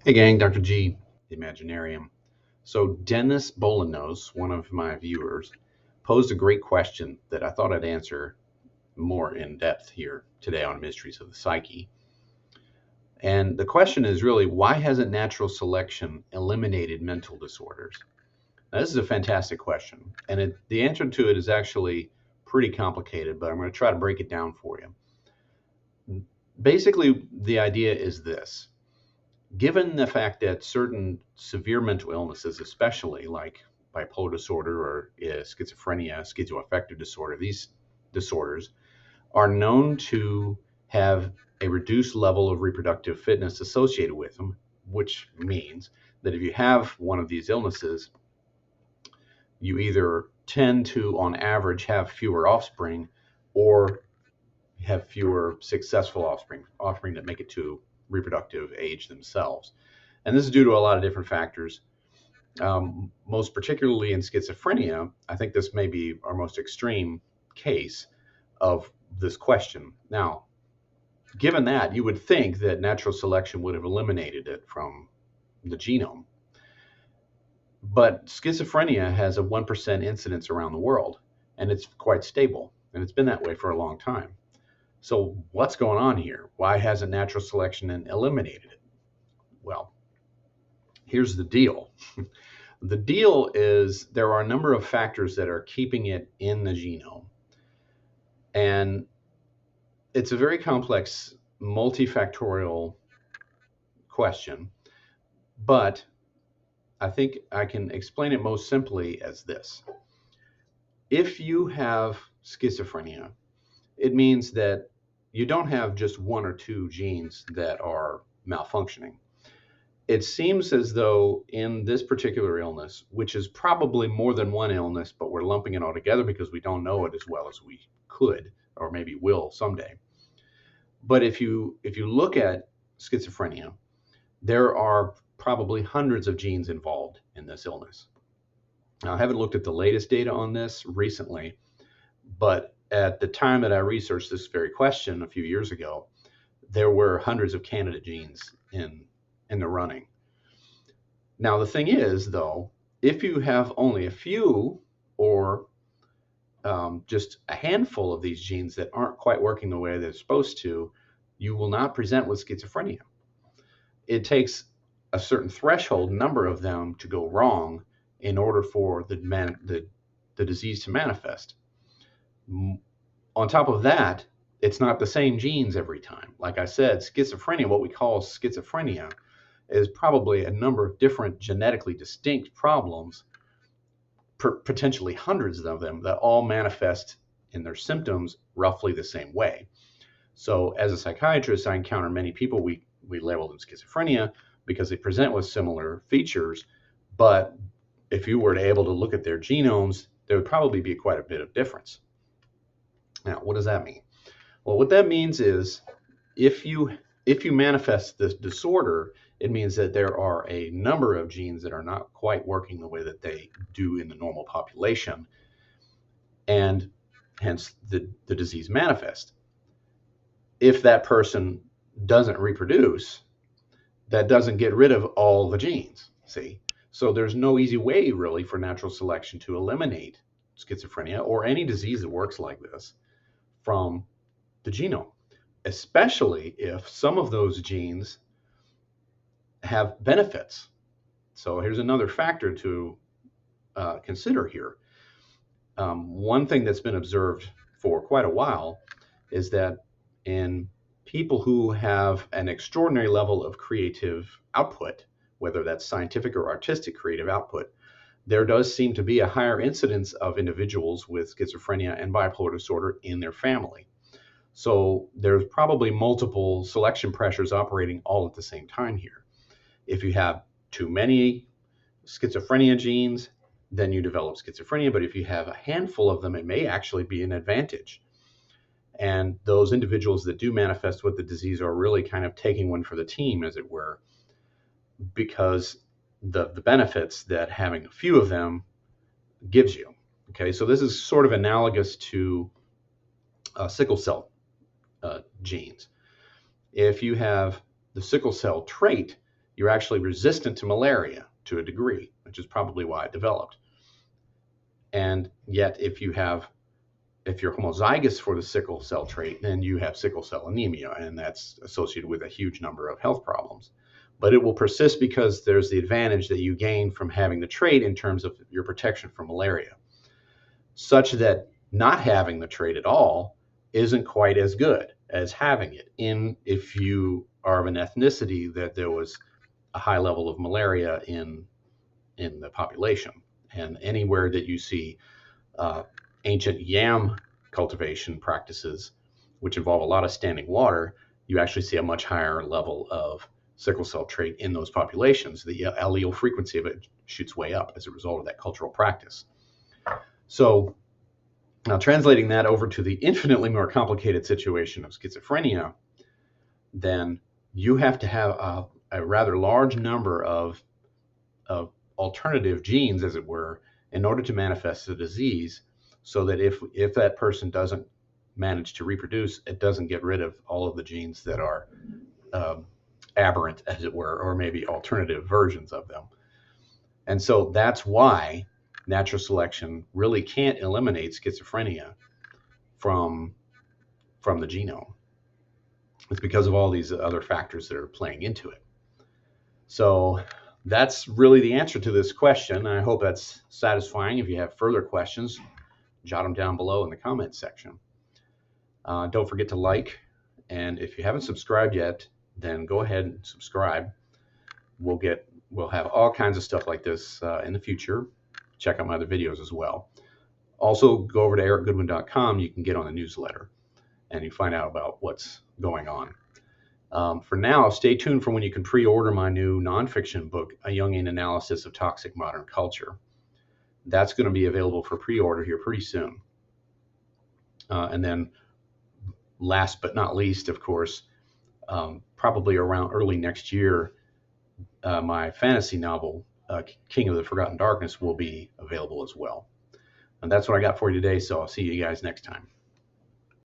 Hey gang, Dr. G, Imaginarium. So Dennis Bolanos, one of my viewers, posed a great question that I thought I'd answer more in depth here today on Mysteries of the Psyche. And the question is really, why hasn't natural selection eliminated mental disorders? Now, this is a fantastic question, and the answer to it is actually pretty complicated, but I'm going to try to break it down for you. Basically, the idea is this. Given the fact that certain severe mental illnesses, especially like bipolar disorder or schizophrenia, schizoaffective disorder, these disorders are known to have a reduced level of reproductive fitness associated with them, which means that if you have one of these illnesses, you either tend to, on average, have fewer offspring or have fewer successful offspring that make it to reproductive age themselves. And this is due to a lot of different factors. Most particularly in schizophrenia, I think this may be our most extreme case of this question. Now, given that, you would think that natural selection would have eliminated it from the genome. But schizophrenia has a 1% incidence around the world, and it's quite stable, and it's been that way for a long time. So, what's going on here? Why hasn't natural selection eliminated it? Well, here's the deal. The deal is there are a number of factors that are keeping it in the genome. And it's a very complex, multifactorial question, but I think I can explain it most simply as this. If you have schizophrenia, it means that you don't have just one or two genes that are malfunctioning. It seems as though in this particular illness, which is probably more than one illness, but we're lumping it all together because we don't know it as well as we could or maybe will someday. But if you look at schizophrenia, there are probably hundreds of genes involved in this illness. Now, I haven't looked at the latest data on this recently, but at the time that I researched this very question a few years ago, there were hundreds of candidate genes in the running. Now, the thing is, though, if you have only a few or just a handful of these genes that aren't quite working the way they're supposed to, you will not present with schizophrenia. It takes a certain threshold number of them to go wrong in order for the disease to manifest. On top of that, it's not the same genes every time. Like I said, schizophrenia, what we call schizophrenia, is probably a number of different genetically distinct problems, potentially hundreds of them, that all manifest in their symptoms roughly the same way. So as a psychiatrist, I encounter many people, we label them schizophrenia because they present with similar features, but if you were to able to look at their genomes, there would probably be quite a bit of difference. Now, what does that mean? Well, what that means is if you manifest this disorder, it means that there are a number of genes that are not quite working the way that they do in the normal population, and hence the disease manifests. If that person doesn't reproduce, that doesn't get rid of all the genes, see? So there's no easy way really for natural selection to eliminate schizophrenia or any disease that works like this from the genome, especially if some of those genes have benefits. So here's another factor to consider here. One thing that's been observed for quite a while is that in people who have an extraordinary level of creative output, whether that's scientific or artistic creative output, there does seem to be a higher incidence of individuals with schizophrenia and bipolar disorder in their family. So there's probably multiple selection pressures operating all at the same time here. If you have too many schizophrenia genes, then you develop schizophrenia. But if you have a handful of them, it may actually be an advantage. And those individuals that do manifest with the disease are really kind of taking one for the team, as it were, because the benefits that having a few of them gives you. Okay, so this is sort of analogous to sickle cell genes. If you have the sickle cell trait, you're actually resistant to malaria to a degree, which is probably why it developed. And yet, if you're homozygous for the sickle cell trait, then you have sickle cell anemia, and that's associated with a huge number of health problems. But it will persist because there's the advantage that you gain from having the trait in terms of your protection from malaria, such that not having the trait at all isn't quite as good as having it if you are of an ethnicity that there was a high level of malaria in the population. And anywhere that you see ancient yam cultivation practices, which involve a lot of standing water, you actually see a much higher level of sickle cell trait in those populations. The allele frequency of it shoots way up as a result of that cultural practice. So now translating that over to the infinitely more complicated situation of schizophrenia, then you have to have a rather large number of alternative genes, as it were, in order to manifest the disease, so that if that person doesn't manage to reproduce, it doesn't get rid of all of the genes that are aberrant, as it were, or maybe alternative versions of them. And so that's why natural selection really can't eliminate schizophrenia from the genome. It's because of all these other factors that are playing into it. So that's really the answer to this question. I hope that's satisfying. If you have further questions, jot them down below in the comments section. Don't forget to like, and if you haven't subscribed yet, then go ahead and subscribe. We'll have all kinds of stuff like this in the future. Check out my other videos as well. Also, go over to ericgoodwyn.com. You can get on the newsletter, and you find out about what's going on. For now, stay tuned for when you can pre-order my new nonfiction book, A Jungian Analysis of Toxic Modern Culture. That's going to be available for pre-order here pretty soon. And then last but not least, of course, probably around early next year, my fantasy novel, King of the Forgotten Darkness, will be available as well. And that's what I got for you today, so I'll see you guys next time.